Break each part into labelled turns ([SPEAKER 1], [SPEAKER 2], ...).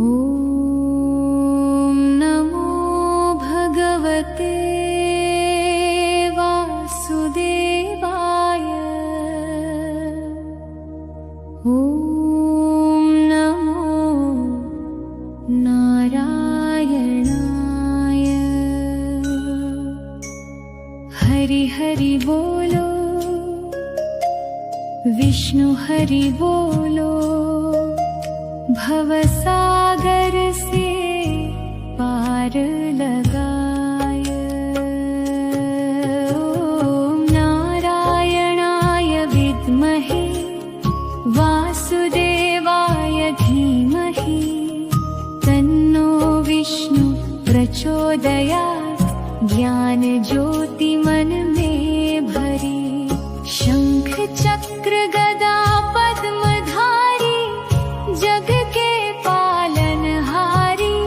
[SPEAKER 1] ॐ नमो भगवते वासुदेवाय। ॐ नमो नारायणाय। हरि हरि बोलो, विष्णु हरि बोलो, भवसागर से पार लगाय। ॐ नारायणाय विद्महे वासुदेवाय धीमहि, तन्नो विष्णु प्रचोदयात्। ज्ञान ज्योति मन में भरी, शंख चक्र गदा पद्मधारी, जग के पालनहारी।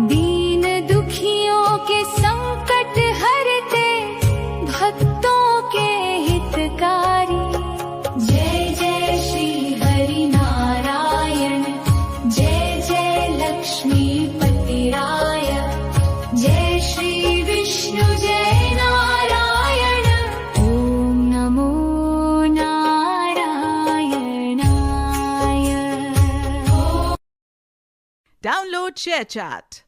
[SPEAKER 1] दीन दुखियों के संकट हरते, भक्तों के हितकारी। जय जय श्री हरि नारायण, जय जय लक्ष्मीपति राय। जय श्री विष्णु जय नारायण। ॐ नमो नारायणाय।
[SPEAKER 2] Download ShareChat.